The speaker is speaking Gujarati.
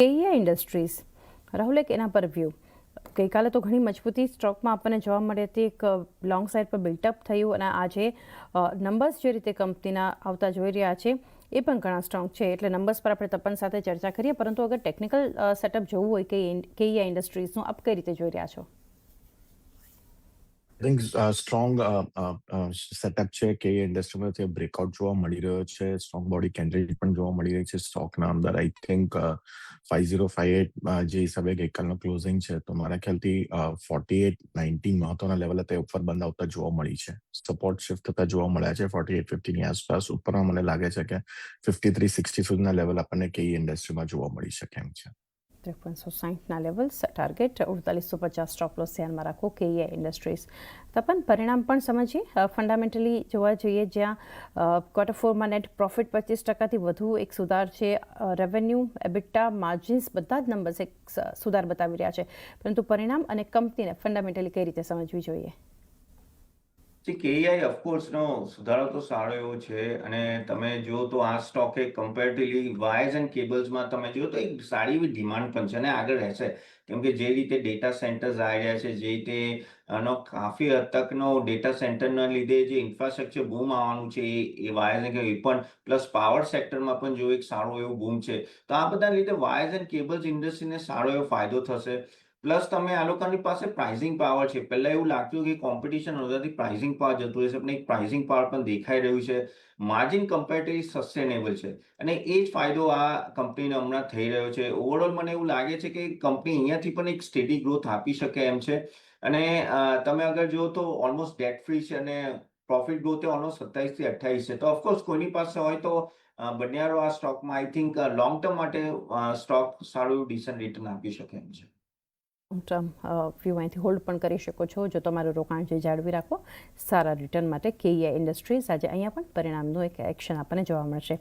કેઈઆ ઇન્ડસ્ટ્રીઝ રાહુલ, એક એના પર વ્યૂ. ગઈકાલે તો ઘણી મજબૂતી સ્ટોકમાં આપણને જોવા મળી હતી, એક લોંગ સાઇડ પર બિલ્ટઅપ થયું અને આજે નંબર્સ જે રીતે કંપનીના આવતા જોઈ રહ્યા છે એ પણ ઘણા સ્ટ્રોંગ છે. એટલે નંબર્સ પર આપણે તપન સાથે ચર્ચા કરીએ, પરંતુ અગર ટેકનિકલ સેટઅપ જોવું હોય કે કેઈઆ ઇન્ડસ્ટ્રીઝનું, આપ કઈ રીતે જોઈ રહ્યા છો? I think સ્ટ્રોંગ સેટઅપ છે કે એ ઇન્ડસ્ટ્રીમાં બ્રેકઆઉટ જોવા મળી રહ્યો છે. સ્ટ્રોંગ બોડી કેન્ડિડેટ પણ જોવા મળી રહી છે સ્ટોકના અંદર. આઈ થિંક 5058 જે હિસાબે ગઈકાલનો ક્લોઝિંગ છે, તો મારા ખ્યાલથી 4890 મહત્વના લેવલ હતા ઉપર બંધ આવતા જોવા મળી છે. સપોર્ટ શિફ્ટ થતા જોવા મળ્યા છે 4850ની આસપાસ. ઉપરમાં મને લાગે છે કે 5360 સુધીના લેવલ આપણને કે ઇન્ડસ્ટ્રીમાં જોવા મળી શકે એમ છે. 5360ના લેવલ્સ ટાર્ગેટ, 4850 સ્ટોપ લોસ ધ્યાનમાં રાખો કેઈઆ ઇન્ડસ્ટ્રીઝ. તપન, પરિણામ પણ સમજીએ. ફંડામેન્ટલી જોવા જઈએ, જ્યાં Q4માં નેટ પ્રોફિટ 25%થી વધુ એક સુધાર છે. રેવન્યુ, એબિટા, માર્જિન્સ બધા જ નંબર્સ એક સુધાર બતાવી રહ્યા છે, પરંતુ પરિણામ અને કંપનીને ફંડામેન્ટલી કઈ રીતે સમજવી જોઈએ? કેઈઆઈ ઓફકોર્સનો સુધારો તો સારો એવો છે અને તમે જુઓ તો આ સ્ટોકે કમ્પેરેટિવલી વાયર્સ એન્ડ કેબલ્સમાં તમે જુઓ તો એક સારી એવી ડિમાન્ડ પણ છે અને આગળ રહેશે. કેમ કે જે રીતે ડેટા સેન્ટર્સ આવી રહ્યા છે, જે રીતે આનો કાફી હદ તકનો ડેટા સેન્ટરના લીધે જે ઇન્ફ્રાસ્ટ્રક્ચર બૂમ આવવાનું છે એ વાયર્સ એન્ડ કેબલ પણ પ્લસ પાવર સેક્ટરમાં પણ જો એક સારો એવો બૂમ છે, તો આ બધા લીધે વાયર્સ એન્ડ કેબલ્સ ઇન્ડસ્ટ્રીને સારો એવો ફાયદો થશે. પ્લસ તમે આ લોકોની પાસે પ્રાઇસિંગ પાવર છે. પહેલા એવું લાગતું કે કોમ્પિટિશન વધારથી પ્રાઇસિંગ પાવર જતું રહેશે, પણ એક પ્રાઇસિંગ પાવર પણ દેખાઈ રહ્યું છે. માર્જિન કમ્પેરેટિવલી સસ્ટેનેબલ છે અને એ જ ફાયદો આ કંપનીને હમણાં થઈ રહ્યો છે. ઓવરઓલ મને એવું લાગે છે કે કંપની અહીંયાથી પણ એક સ્ટેડી ગ્રોથ આપી શકે એમ છે અને તમે અગર જુઓ તો ઓલમોસ્ટ ડેટ ફ્રી છે અને પ્રોફિટ ગ્રોથ એ ઓલમોસ્ટ 27 થી 28 છે. તો ઓફકોર્સ કોઈની પાસે હોય તો બન્યારો આ સ્ટોકમાં આઈ થિંક લોંગ ટર્મ માટે સ્ટોક સારું એવું ડિસન્ટ રિટર્ન આપી શકે એમ છે. લોંગ ટર્મ વ્યૂ અહીંથી હોલ્ડ પણ કરી શકો છો જો તમારું રોકાણ જે જાળવી રાખો સારા રિટર્ન માટે. કેઈઆ ઇન્ડસ્ટ્રીઝ આજે અહીંયા પણ પરિણામનું એક એક્શન આપણને જોવા મળશે.